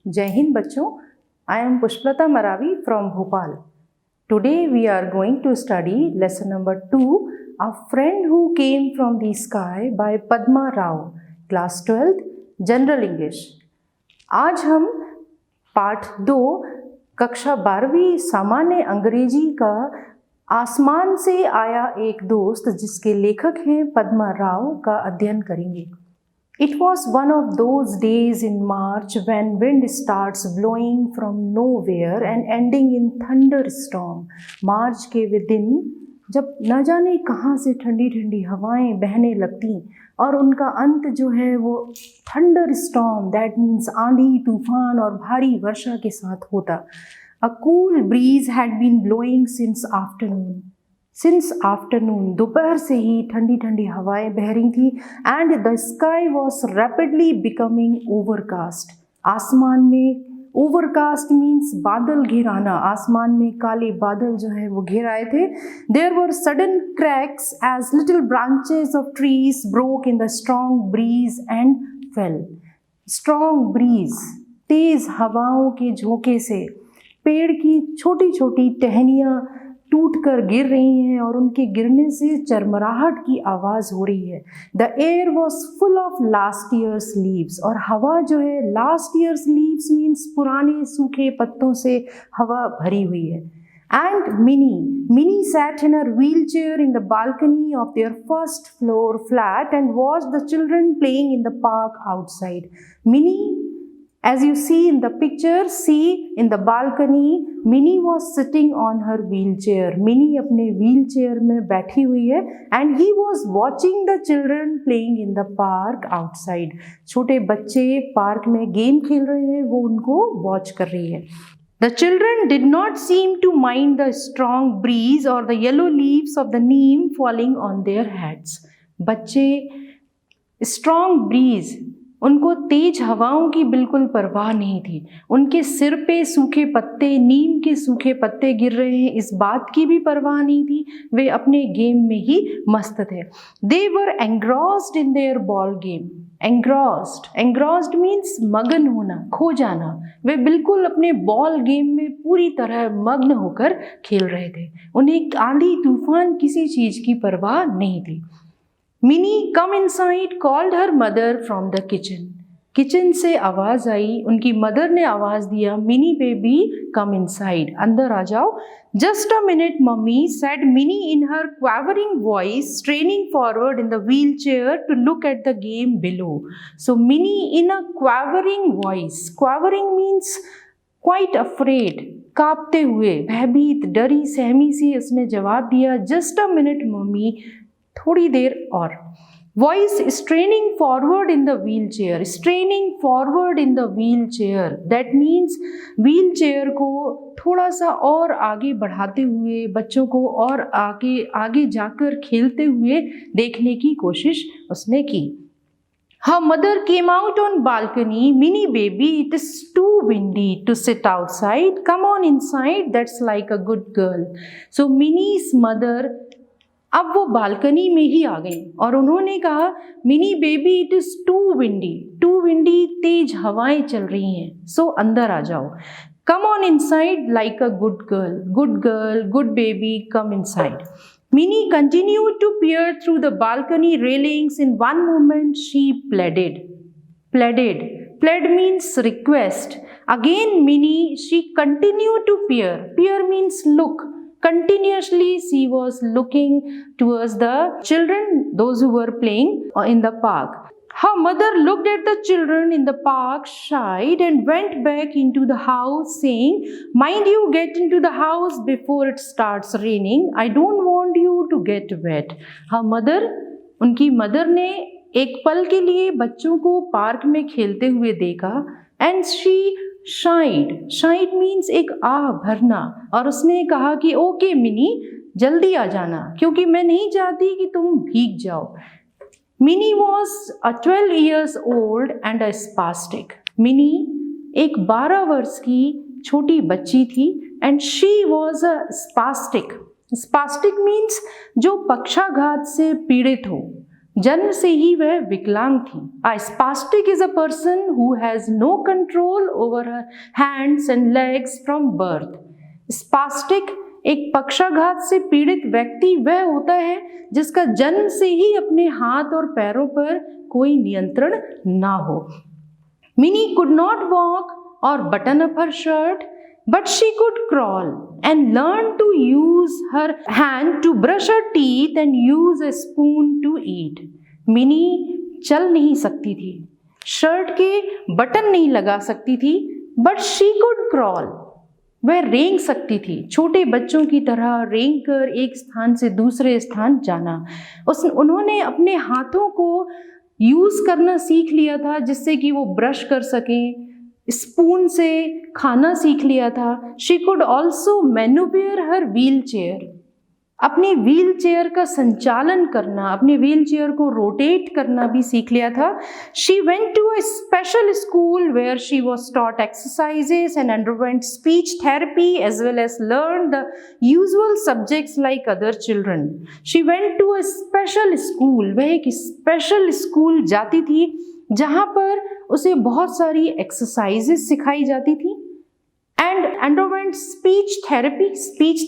जय हिंद बच्चों, I am Pushplata from Bhopal. Today we are going to study lesson number 2, A Friend Who Came from the Sky by Padma Rao, class 12th, General English. आज हम पाठ 2 कक्षा 12वीं सामान्य अंग्रेजी का आसमान से आया एक दोस्त जिसके लेखक हैं पद्मा राव का अध्ययन करेंगे. It was one of those days in March when wind starts blowing from nowhere and ending in thunderstorm. मार्च के वे दिन जब न जाने कहाँ से ठंडी ठंडी हवाएं बहने लगती और उनका अंत जो है वो थंडरस्टॉर्म, दैट मीन्स आंधी तूफान और भारी वर्षा के साथ होता. A cool breeze had been blowing since afternoon. दोपहर से ही ठंडी ठंडी हवाएं बह रही थी. And the sky was rapidly becoming overcast. आसमान में ओवरकास्ट मीन्स बादल घिराना. आसमान में काले बादल जो है वो घिर आए थे. There were sudden cracks as little branches of trees broke in the strong breeze and fell. Strong breeze, तेज हवाओं के झोंके से पेड़ की छोटी छोटी टहनियाँ टूटकर गिर रही हैं और उनके गिरने से चरमराहट की आवाज़ हो रही है. The air was full of last years leaves. और हवा जो है, लास्ट ईयर्स लीव्स मीन्स पुराने सूखे पत्तों से हवा भरी हुई है. And mini sat in her wheelchair in the balcony of their first floor flat and watched the children playing in the park outside. Minnie, as you see in the picture, see in the balcony, Minnie was sitting on her wheelchair. Minnie अपने wheelchair में बैठी हुई है and he was watching the children playing in the park outside. छोटे बच्चे park में game खेल रहे हैं, वो उनको वॉच कर रही है. The children did not seem to mind the strong breeze or the yellow leaves of the neem falling on their heads. बच्चे strong breeze, उनको तेज हवाओं की बिल्कुल परवाह नहीं थी. उनके सिर पे सूखे पत्ते, नीम के सूखे पत्ते गिर रहे हैं, इस बात की भी परवाह नहीं थी. वे अपने गेम में ही मस्त थे. They were engrossed in their ball game. Engrossed means मगन होना, खो जाना. वे बिल्कुल अपने बॉल गेम में पूरी तरह मग्न होकर खेल रहे थे. उन्हें आंधी तूफान किसी चीज की परवाह नहीं थी. Minnie, come inside, called her mother from the kitchen. Kitchen से आवाज़ आई, उनकी मदर ने आवाज़ दिया, मिनी बेबी कम इनसाइड, अंदर आ जाओ. Just a minute, mummy, said Minnie in her quavering voice, straining forward in the wheelchair to look at the game below. So Minnie in a quavering voice. Quavering means quite afraid, कांपते हुए, भयभीत, डरी सहमी सी उसने जवाब दिया, Just a minute, mummy, थोड़ी देर और. Voice straining forward in the wheelchair. Straining forward in the wheelchair, that means wheelchair को थोड़ा सा और आगे बढ़ाते हुए, बच्चों को और आगे जाकर खेलते हुए देखने की कोशिश उसने की. Her mother came out on balcony. Minnie baby, it is too windy to sit outside. Come on inside, that's like a good girl. So Minnie's mother अब वो बालकनी में ही आ गई और उन्होंने कहा, Mini baby it is too windy, तेज हवाएं चल रही हैं, सो अंदर आ जाओ. Come on inside like a good girl, good baby, come inside. Mini continued to peer through the balcony railings. In one moment she pleaded. Pled means request. Again Minnie, she continued to peer means look. Continuously she was looking towards the children, those who were playing in the park. Her mother looked at the children in the park, sighed and went back into the house saying, mind you get into the house before it starts raining. I don't want you to get wet. Her mother, उनकी mother ने एक पल के लिए बच्चों को park में खेलते हुए देखा and she शाइड मीन्स एक आह भरना, और उसने कहा कि ओके मिनी, जल्दी आ जाना क्योंकि मैं नहीं चाहती कि तुम भीग जाओ. Mini was 12 years old and a spastic. Mini एक 12 वर्ष की छोटी बच्ची थी and she was a spastic. Spastic means जो पक्षाघात से पीड़ित हो. जन्म से ही वह विकलांग थी। A spastic is a person who has no control over her hands and legs from birth. Spastic एक पक्षाघात से पीड़ित व्यक्ति वह होता है जिसका जन्म से ही अपने हाथ और पैरों पर कोई नियंत्रण ना हो। Minnie could not walk or button up her shirt, but she could crawl and learn to use her hand to brush her teeth and use a spoon to eat. Mini चल नहीं सकती थी, शर्ट के button नहीं लगा सकती थी, but she could crawl. वह रेंग सकती थी, छोटे बच्चों की तरह रेंग कर एक स्थान से दूसरे स्थान जाना। उन्होंने अपने हाथों को यूज करना सीख लिया था जिससे कि वो ब्रश कर सकें, स्पून से खाना सीख लिया था। She could also manoeuvre her wheel chair, अपनी व्हील चेयर का संचालन करना, अपने व्हील चेयर को रोटेट करना भी सीख लिया था। She went to a special school where she was taught exercises and underwent speech therapy as well as learn the usual subjects like other children. She went to a special school, वह एक special school जाती थी जहाँ पर उसे बहुत सारी exercises सिखाई जाती थी एंड अंडरवेंट स्पीच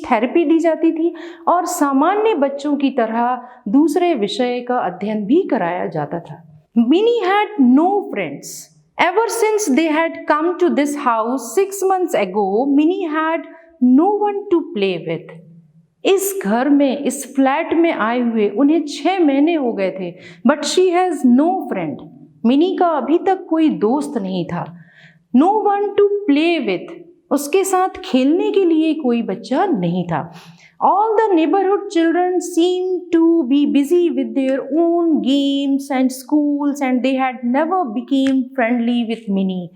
थेरेपी दी जाती थी और सामान्य बच्चों की तरह दूसरे विषय का अध्ययन भी कराया जाता था। Mini had no friends ever since they had come to this house 6 months ago. Mini had no one to play with. इस घर में, इस फ्लैट में आए हुए उन्हें 6 महीने हो गए थे, but she has no friend. Mini का अभी तक कोई दोस्त नहीं था। No one to play with, उसके साथ खेलने के लिए कोई बच्चा नहीं था। All the neighborhood children seemed to be busy with their own games and schools and they had never became friendly with Minnie.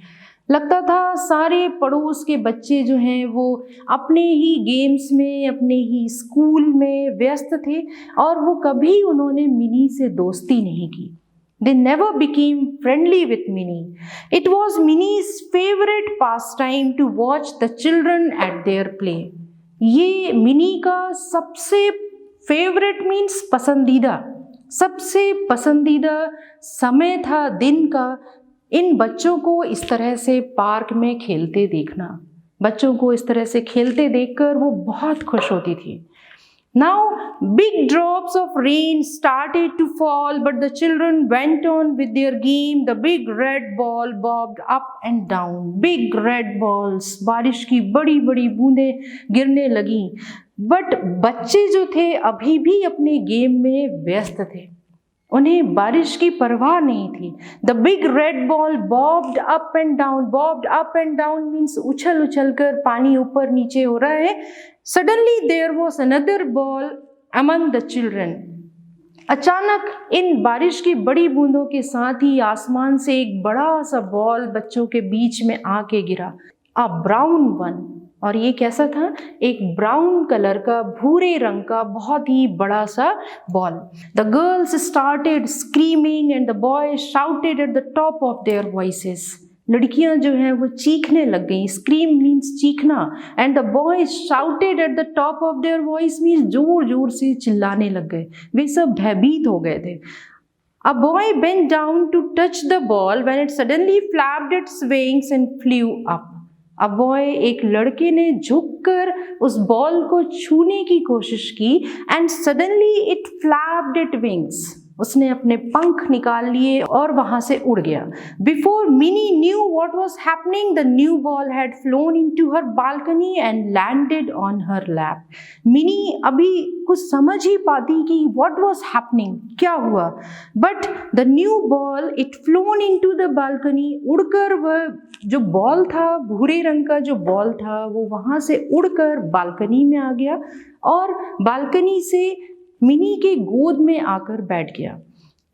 लगता था सारे पड़ोस के बच्चे जो हैं वो अपने ही गेम्स में, अपने ही स्कूल में व्यस्त थे और वो कभी उन्होंने मिनी से दोस्ती नहीं की। They never became friendly with Minnie. It was Minnie's favorite pastime to watch the children at their play. ये मिनी का सबसे फेवरेट मीन्स पसंदीदा, सबसे पसंदीदा समय था दिन का इन बच्चों को इस तरह से पार्क में खेलते देखना। बच्चों को इस तरह से खेलते देखकर वो बहुत खुश होती थी। Now big drops of rain started to fall, but the children went on with their game. The big red ball bobbed up and down. Big red balls, बारिश की बड़ी बड़ी बूंदें गिरने लगी, बट बच्चे जो थे अभी भी अपने गेम में व्यस्त थे, उन्हें बारिश की परवाह नहीं थी। The big red ball bobbed up and down. Bobbed up and down means उछल उछल कर पानी ऊपर नीचे हो रहा है। Suddenly there was another ball among the children. अचानक इन बारिश की बड़ी बूंदों के साथ ही आसमान से एक बड़ा सा बॉल बच्चों के बीच में आके गिरा। अ ब्राउन वन, और ये कैसा था? एक ब्राउन कलर का, भूरे रंग का बहुत ही बड़ा सा ball. The girls started screaming and the boys shouted at the top of their voices. लड़कियां जो हैं वो चीखने लग गई। स्क्रीम मीन्स चीखना, and the boys shouted at the top of their voice means जोर जोर से चिल्लाने लग गए। वे सब भयभीत हो गए थे। A boy bent down to touch the ball when it suddenly flapped its wings and flew up. A boy, एक लड़के ने झुककर उस बॉल को छूने की कोशिश की and suddenly it flapped its wings. उसने अपने पंख निकाल लिए और वहां से उड़ गया। Before Minnie knew what was happening, the new ball had flown into her balcony and landed on her lap. Minnie अभी कुछ समझ ही पाती कि what was happening, क्या हुआ, but the new ball it flown into the balcony. उड़कर वह जो बॉल था, भूरे रंग का जो बॉल था, वो वहां से उड़कर बालकनी में आ गया और बालकनी से मिनी के गोद में आकर बैठ गया।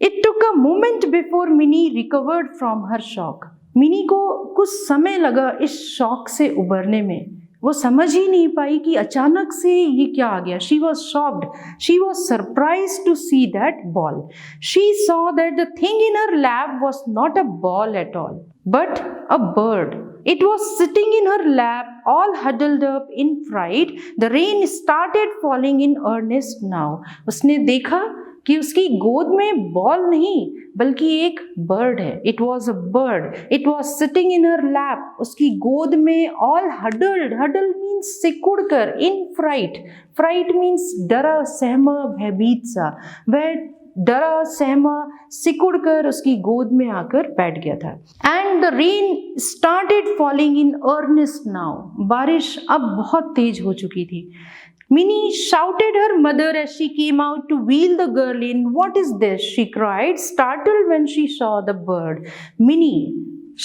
It took a moment before mini recovered from her shock. Mini को कुछ समय लगा इस शॉक से उबरने में। वो समझ ही नहीं पाई कि अचानक से ये क्या आ गया। She was shocked, she was surprise to see that ball. She saw that the thing in her lap was not a ball at all, but a bird. It was sitting in her lap, all huddled up in fright. The rain started falling in earnest now. उसने देखा कि उसकी गोद में ball नहीं बल्कि एक bird है। It was a bird, it was sitting in her lap, उसकी गोद में, ऑल हडल्ड, हडल मीन्स सिकुड़ कर, इन फ्राइट, फ्राइट मीन्स डरा सहमा भयभीत सा, वह डरा सहमा सिकुड़ कर उसकी गोद में आकर बैठ गया था। And the rain started falling in earnest now, बारिश अब बहुत तेज हो चुकी थी। Minnie shouted her mother as she came out to wheel the girl in. What is this? She cried, startled when she saw the bird. Minnie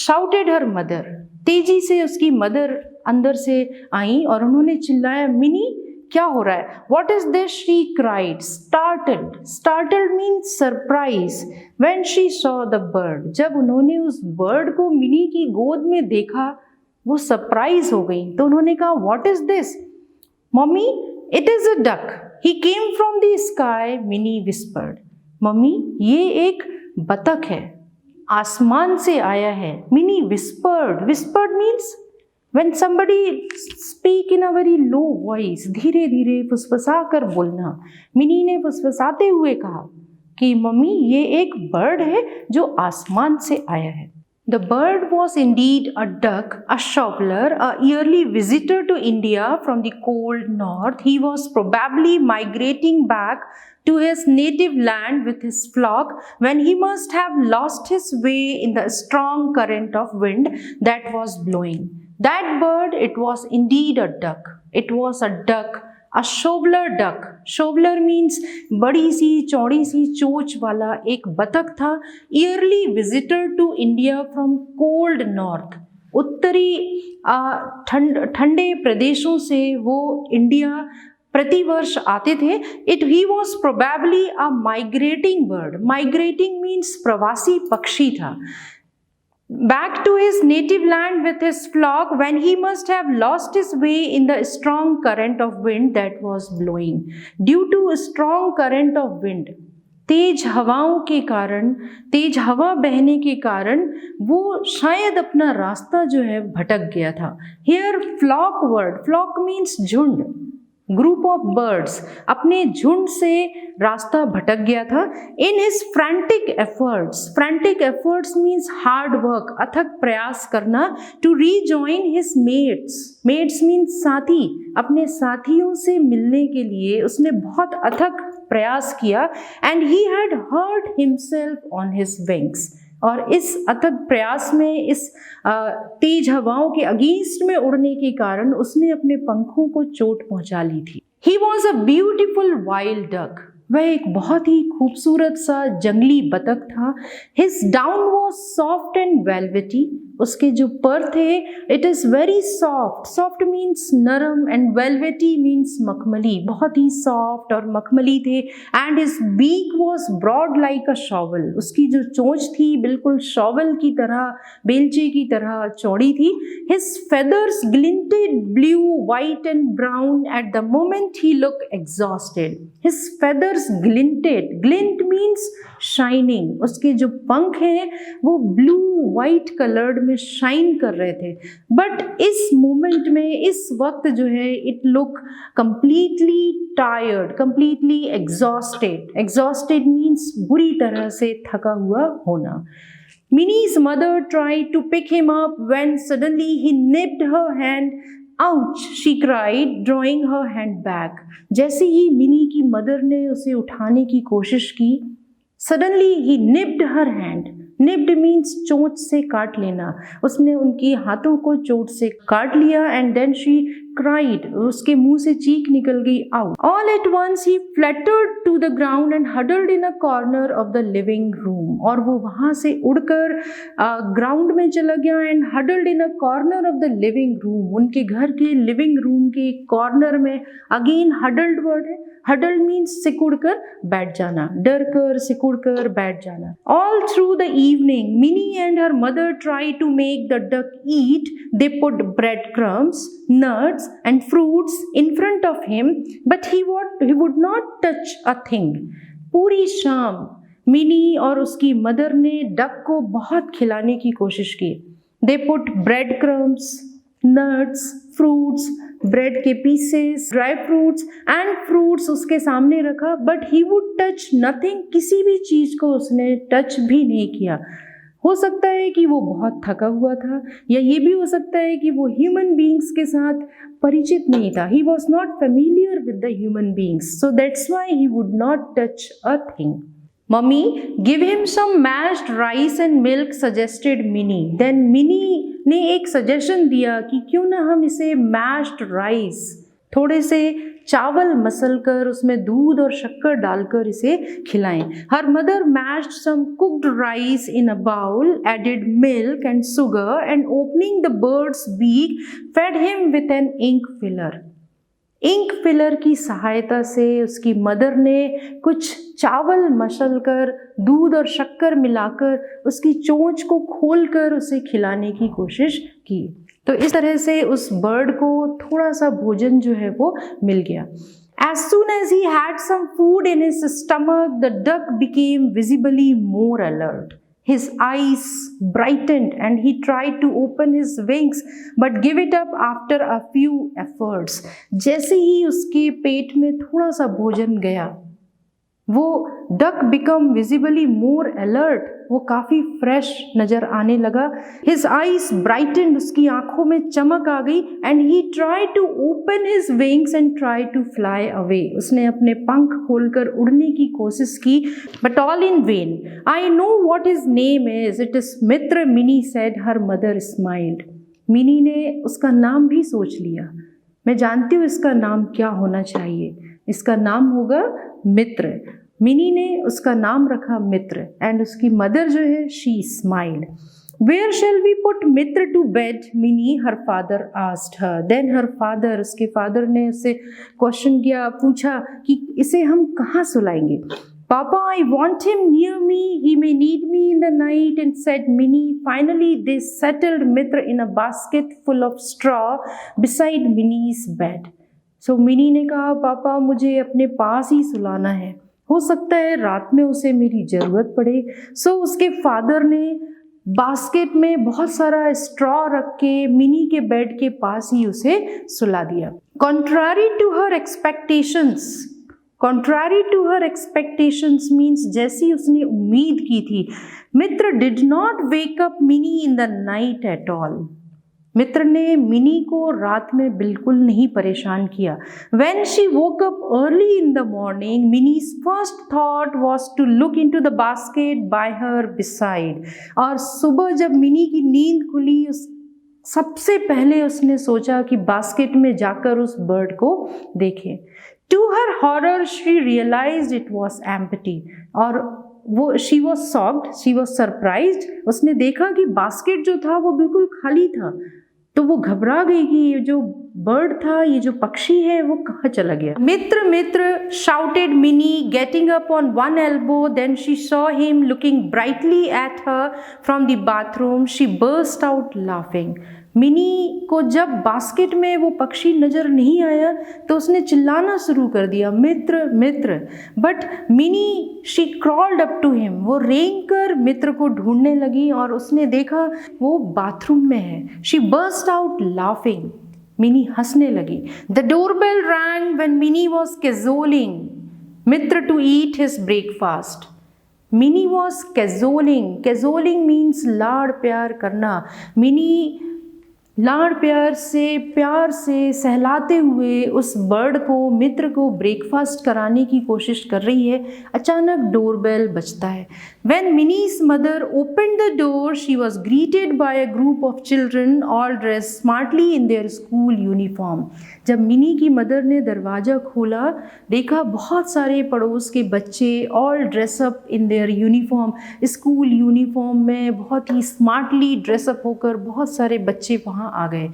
shouted her mother. तेजी से उसकी mother अंदर से आई और उन्होंने चिल्लाया, मिनी क्या हो रहा है? What is this? She cried, startled. Startled means surprise. When she saw the bird. जब उन्होंने उस बर्ड को मिनी की गोद में देखा, वो सरप्राइज हो गई। तो उन्होंने कहा, What is this? Mommy, it is a duck. He came from the sky, Minnie whispered. Mummy, ये एक बतख है, आसमान से आया है। Minnie whispered. Whispered means when somebody speak in a very low voice, धीरे धीरे फुसफुसा कर बोलना। मिनी ने फुसफुसाते हुए कहा कि मम्मी, ये एक बर्ड है जो आसमान से आया है। The bird was indeed a duck, a shoveler, a yearly visitor to India from the cold north. He was probably migrating back to his native land with his flock when he must have lost his way in the strong current of wind that was blowing. That bird, it was indeed a duck. It was a duck. A shoveler duck. Shoveler means बड़ी सी चौड़ी सी चोंच वाला एक बतख था। Yearly visitor to India from cold north. उत्तरी ठंडे प्रदेशों से वो इंडिया प्रतिवर्ष आते थे। He was probably a migrating bird. Migrating means प्रवासी पक्षी था। Back to his native land with his flock when he must have lost his way in the strong current of wind that was blowing. Due to a strong current of wind, तेज हवाओं के कारण, तेज हवा बहने के कारण वो शायद अपना रास्ता जो है भटक गया था। Here flock word, flock means झुंड, ग्रुप ऑफ बर्ड्स, अपने झुंड से रास्ता भटक गया था। In his frantic efforts, frantic efforts means hard work, अथक प्रयास करना, to rejoin his mates, mates means साथी, अपने साथियों से मिलने के लिए उसने बहुत अथक प्रयास किया। And he had hurt himself on his wings, और इस अथक प्रयास में, इस तेज हवाओं के अगेंस्ट में उड़ने के कारण उसने अपने पंखों को चोट पहुंचा ली थी। He was a beautiful wild duck. वह एक बहुत ही खूबसूरत सा जंगली बतख था। His down was soft and velvety. उसके जो पर थे, it is very soft. Soft means नरम and velvety means मखमली, बहुत ही soft और मखमली थे। And his beak was broad like a shovel. उसकी जो चोंच थी बिल्कुल शॉवल की तरह, बेलचे की तरह चौड़ी थी। His feathers glinted blue, white and brown at the moment he looked exhausted. His feathers glinted. Glint means shining. उसके जो पंख हैं वो ब्लू वाइट कलर्ड में शाइन कर रहे थे। बट इस मोमेंट में, इस वक्त जो है, it look completely tired, completely exhausted. Exhausted means बुरी तरह से थका हुआ होना। Minnie's mother tried to pick him up when suddenly he nipped her hand. Ouch! She cried, drawing her hand back. जैसे ही मिनी की मदर ने उसे उठाने की कोशिश की, suddenly he nipped her hand. Nipped means चोट से काट लेना। उसने उनकी हाथों को चोट से काट लिया। And then she cried. उसके मुंह से चीख निकल गई, out. All at once he fluttered to the ground and huddled in a corner of the living room. और वो वहाँ से उड़कर ग्राउंड में चला गया। And huddled in a corner of the living room. उनके घर के लिविंग रूम के कॉर्नर में, अगेन huddled वर्ड है। Huddled means सिकुड़ कर बैठ जाना, डर कर सिकुड़ कर बैठ जाना। All through the evening, Minnie and her mother tried to make the duck eat. They put breadcrumbs, nuts and fruits in front of him, but he would not touch a thing. पूरी शाम mini और उसकी mother ने duck को बहुत खिलाने की कोशिश की। They put breadcrumbs, nuts, fruits, bread के pieces, dry fruits and fruits उसके सामने रखा, but he would touch nothing, किसी भी चीज को उसने टच भी नहीं किया। हो सकता है कि वो बहुत थका हुआ था, या ये भी हो सकता है कि वो ह्यूमन बीइंग्स के साथ परिचित नहीं था। He was not familiar with the human beings, so that's why he would not touch a thing. Mummy, give him some mashed rice and milk, suggested Mini. Then Mini ने एक सजेशन दिया कि क्यों ना हम इसे मैश्ड राइस, थोड़े से चावल मसल कर उसमें दूध और शक्कर डालकर इसे खिलाएं। Her mother mashed some cooked rice in a bowl, added milk and sugar and opening the bird's beak fed him with an ink filler. Ink filler की सहायता से उसकी मदर ने कुछ चावल मसल कर दूध और शक्कर मिलाकर उसकी चोंच को खोलकर उसे खिलाने की कोशिश की। तो इस तरह से उस बर्ड को थोड़ा सा भोजन जो है वो मिल गया। As soon as he had some food in his stomach, the duck became visibly more alert. His eyes brightened and he tried to open his wings but gave it up after a few efforts. जैसे ही उसके पेट में थोड़ा सा भोजन गया, वो duck become visibly more alert, वो काफ़ी फ्रेश नज़र आने लगा। हिज आईज ब्राइटेंड, उसकी आंखों में चमक आ गई। And he try to open his wings and try to fly away, उसने अपने पंख खोलकर उड़ने की कोशिश की, but all in vain. I know what his name is, it is Mitra, Mini said. Her mother smiled. Mini ने उसका नाम भी सोच लिया। मैं जानती हूँ इसका नाम क्या होना चाहिए, इसका नाम होगा मित्र। मिनी ने उसका नाम रखा मित्र। एंड उसकी मदर जो है, she smiled. Where shall we put Mitra to bed, Mini, her father asked her. Then her father, उसके फादर ने उससे क्वेश्चन किया, पूछा कि इसे हम कहाँ सुलाएंगे। पापा, I want him near me, he may need me in the night, and said mini. Finally they settled Mitra in a basket full of straw beside minis bed. So mini ने कहा, पापा मुझे अपने पास ही सुलाना है, हो सकता है रात में उसे मेरी ज़रूरत पड़े। सो उसके फादर ने बास्केट में बहुत सारा स्ट्रॉ रख के मिनी के बेड के पास ही उसे सुला दिया। Contrary to her expectations means जैसी उसने उम्मीद की थी, Mitra did not wake up Mini in the night at all. Mitra ने मिनी को रात में बिल्कुल नहीं परेशान किया। When she woke up early in the morning, Minnie's first thought was to look into the basket by her beside. और सुबह जब मिनी की नींद खुली, सबसे पहले उसने सोचा कि बास्केट में जाकर उस बर्ड को देखे। To her horror, she realized it was empty. और वो she was shocked, she was surprised. उसने देखा कि बास्केट जो था वो बिल्कुल खाली था। तो वो घबरा गई कि ये जो बर्ड था, ये जो पक्षी है, वो कहाँ चला गया। मित्र, मित्र, shouted Minnie, getting up on one elbow. Then she saw him looking brightly at her from the bathroom. She burst out laughing. Mini को जब बास्केट में वो पक्षी नज़र नहीं आया तो उसने चिल्लाना शुरू कर दिया, Mitra, Mitra. But Mini, she crawled up to him, वो रेंग कर मित्र को ढूंढने लगी और उसने देखा वो बाथरूम में है। She burst out laughing, Mini हंसने लगी। The doorbell rang when Mini was cajoling Mitra to eat his breakfast. Mini was cajoling means लाड़ प्यार करना। मिनी लाड़ प्यार से सहलाते हुए उस बर्ड को, मित्र को ब्रेकफास्ट कराने की कोशिश कर रही है। अचानक डोरबेल बजता है। When Minnie's mother opened the door, she was greeted by a group of children all dressed smartly in their school uniform. जब मिनी की मदर ने दरवाज़ा खोला, देखा बहुत सारे पड़ोस के बच्चे all dress up in their uniform, school uniform में बहुत ही स्मार्टली ड्रेसअप होकर बहुत सारे बच्चे वहाँ आ गए।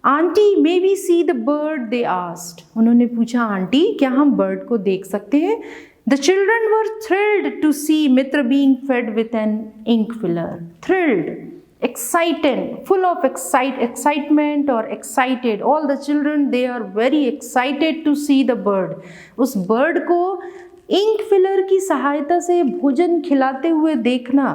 Aunty, may we see the bird, they asked. उन्होंने पूछा, आंटी क्या हम बर्ड को देख सकते हैं? The children were thrilled to see Mitra being fed with an ink filler. Thrilled, excited, full of excitement or excited. All the children, they are very excited to see the bird. उस bird को ink filler की सहायता से भोजन खिलाते हुए देखना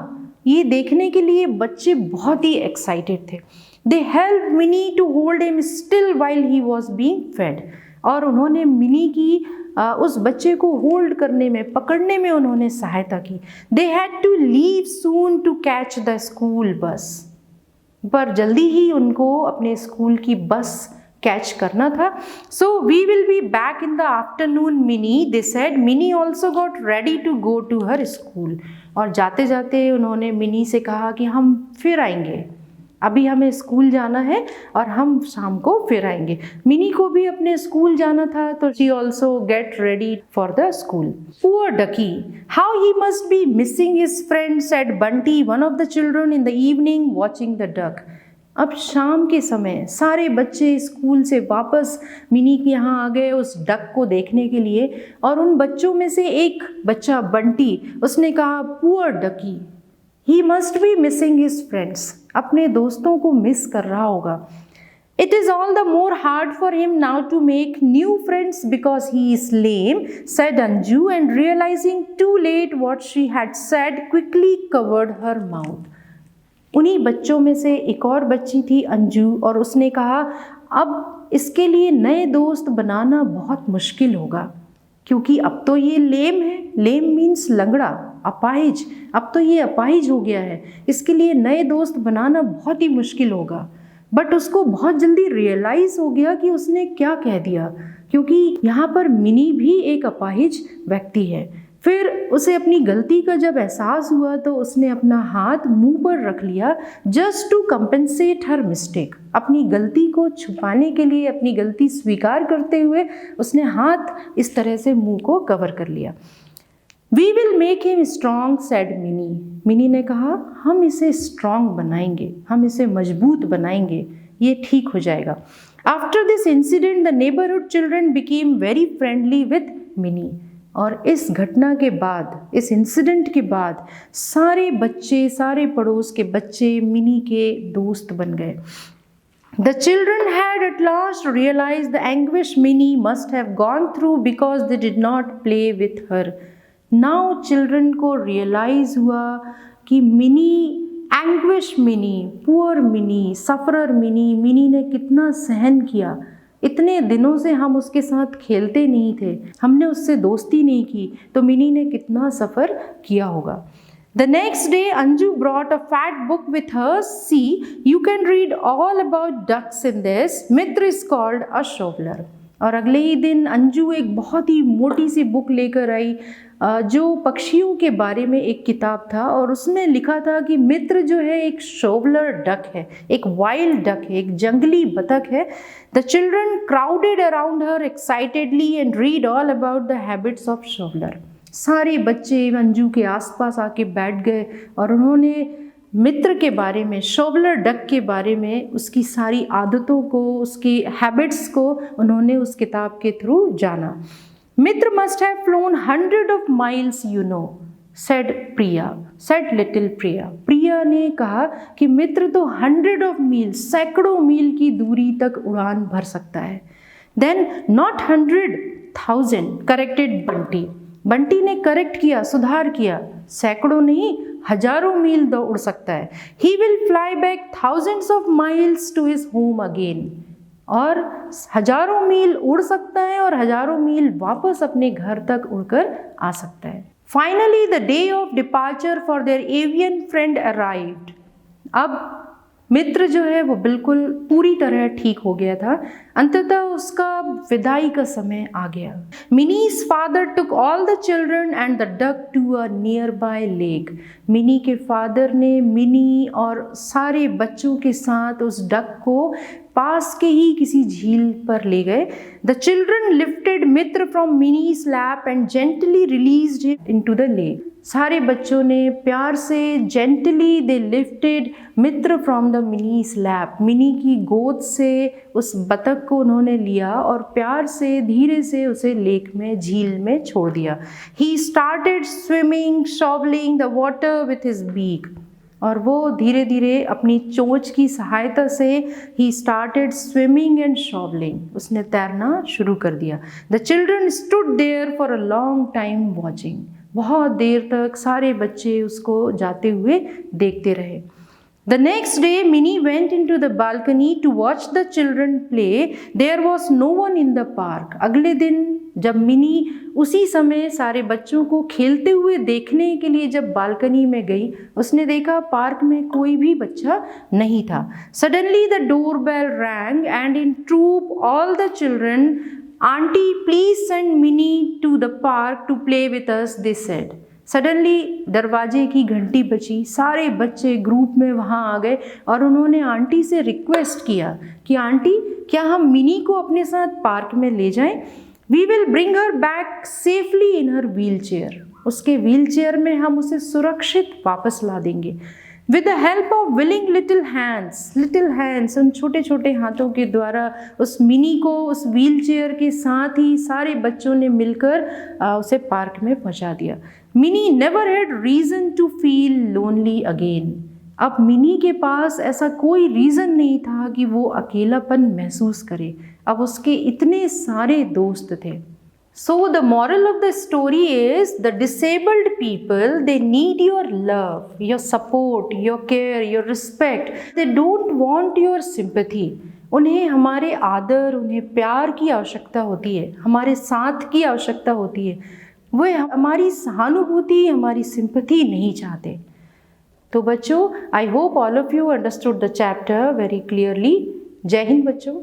ये देखने के लिए बच्चे बहुत ही एक्साइटेड थे। They help mini to hold him still while he was being fade, और उन्होंने मिनी की उस बच्चे को होल्ड करने में, पकड़ने में उन्होंने सहायता की। They had to leave soon to catch the school bus, पर जल्दी ही उनको अपने स्कूल की बस कैच करना था। So we will be back in the afternoon Mini, they said. Mini also got ready to go to her school, और जाते जाते उन्होंने मिनी से कहा कि हम फिर आएंगे, अभी हमें स्कूल जाना है और हम शाम को फिर आएंगे। मिनी को भी अपने स्कूल जाना था, तो she also get ready for the school. Poor ducky, how he must be missing his friend, said Bunty, one of the children, in the evening watching the duck. अब शाम के समय सारे बच्चे स्कूल से वापस मिनी के यहाँ आ गए उस डक को देखने के लिए, और उन बच्चों में से एक बच्चा बंटी, उसने कहा, poor ducky, he must be missing his friends, अपने दोस्तों को मिस कर रहा होगा। It is all the more hard for him now to make new friends because he is lame, said Anju, and realising too late what she had said quickly covered her mouth. उन्हीं बच्चों में से एक और बच्ची थी अंजू, और उसने कहा, अब इसके लिए नए दोस्त बनाना बहुत मुश्किल होगा, क्योंकि अब तो ये लेम है। लेम मीन्स लंगड़ा, अपाहिज। अब तो ये अपाहिज हो गया है, इसके लिए नए दोस्त बनाना बहुत ही मुश्किल होगा। बट उसको बहुत जल्दी रियलाइज़ हो गया कि उसने क्या कह दिया, क्योंकि यहाँ पर मिनी भी एक अपाहिज व्यक्ति है। फिर उसे अपनी गलती का जब एहसास हुआ तो उसने अपना हाथ मुंह पर रख लिया, just to compensate her mistake. अपनी गलती को छुपाने के लिए, अपनी गलती स्वीकार करते हुए उसने हाथ इस तरह से मुंह को कवर कर लिया। We will make him strong, said Mini. Mini ने कहा, हम इसे स्ट्रॉन्ग बनाएंगे, हम इसे मजबूत बनाएंगे, ये ठीक हो जाएगा। After this incident the neighbourhood children became very friendly with mini. और इस घटना के बाद, इस इंसिडेंट के बाद सारे बच्चे, सारे पड़ोस के बच्चे मिनी के दोस्त बन गए। The children had at last realized the anguish Minnie must have gone through because they did not play with her. Now children को realize हुआ कि mini, anguish mini, poor mini, sufferer mini, Mini ने कितना सहन किया। इतने दिनों से हम उसके साथ खेलते नहीं थे, हमने उससे दोस्ती नहीं की, तो मिनी ने कितना सफ़र किया होगा। The next day, Anju brought a fat book with her. See, you can read all about ducks in this. Mitra is called a shoveler. और अगले ही दिन अंजू एक बहुत ही मोटी सी बुक लेकर आई, जो पक्षियों के बारे में एक किताब था, और उसमें लिखा था कि मित्र जो है एक शोवलर डक है, एक वाइल्ड डक है, एक जंगली बतख है। The children crowded around her excitedly and read all about the habits of shoveler. सारे बच्चे अंजू के आसपास आके बैठ गए और उन्होंने मित्र के बारे में, शोवलर डक के बारे में, उसकी सारी आदतों को, उसकी हैबिट्स को उन्होंने उस किताब के थ्रू जाना। Mitra must have flown 100 of miles, you know, said little Priya. Priya ने कहा कि मित्र तो 100 of miles, सैकड़ों मील की दूरी तक उड़ान भर सकता है। Then not 100, 1000, corrected Bunty. Bunty ने करेक्ट किया, सुधार किया, सैकड़ों नहीं, हजारों मील उड़ सकता है। He will fly back thousands of miles to his home again। और हजारों मील उड़ सकता है और हजारों मील वापस अपने घर तक उड़कर आ सकता है। Finally, the day of departure for their avian friend arrived। अब मित्र जो है वो बिल्कुल पूरी तरह ठीक हो गया था, अंततः उसका विदाई का समय आ गया। मिनी's father took all the children and the duck to a nearby lake। Mini के फादर ने मिनी और सारे बच्चों के साथ उस डक को पास के ही किसी झील पर ले गए। The children lifted Mitra from Mini's lap and gently released him into the lake। सारे बच्चों ने प्यार से, gently they lifted Mitra from the Mini's lap। मिनी की गोद से उस बतख को उन्होंने लिया और प्यार से, धीरे से उसे लेक में, झील में छोड़ दिया। He started swimming, shovelling the water with his beak. और वो धीरे धीरे अपनी चोंच की सहायता से he started swimming and shovelling, उसने तैरना शुरू कर दिया। The children stood there for a long time watching. बहुत देर तक सारे बच्चे उसको जाते हुए देखते रहे। The next day, Minnie went into the balcony to watch the children play. There was no one in the park. अगले दिन जब मिनी उसी समय सारे बच्चों को खेलते हुए देखने के लिए जब बालकनी में गई, उसने देखा पार्क में कोई भी बच्चा नहीं था। Suddenly the doorbell rang and in troop all the children, "Auntie, please send Minnie to the park to play with us," they said. Suddenly दरवाजे की घंटी बजी, सारे बच्चे ग्रुप में वहाँ आ गए और उन्होंने आंटी से रिक्वेस्ट किया कि आंटी क्या हम मिनी को अपने साथ पार्क में ले जाएं? We will bring her back safely in her wheelchair. उसके व्हील चेयर में हम उसे सुरक्षित वापस ला देंगे। With the help of willing little hands, उन छोटे छोटे हाथों के द्वारा उस मिनी को उस व्हील चेयर के साथ ही सारे बच्चों ने मिलकर उसे पार्क में पहुंचा दिया। Mini never had reason to feel lonely again. अब मिनी के पास ऐसा कोई रीज़न नहीं था कि वो अकेलापन महसूस करे। अब उसके इतने सारे दोस्त थे। So the moral of the story is the disabled people, they need your love, your support, your care, your respect. They don't want your sympathy. उन्हें हमारे आदर, उन्हें प्यार की आवश्यकता होती है, हमारे साथ की आवश्यकता होती है। वे हमारी सहानुभूति, हमारी सिंपैथी नहीं चाहते। तो बच्चों, I hope all of you understood the chapter very clearly. जय हिंद बच्चों।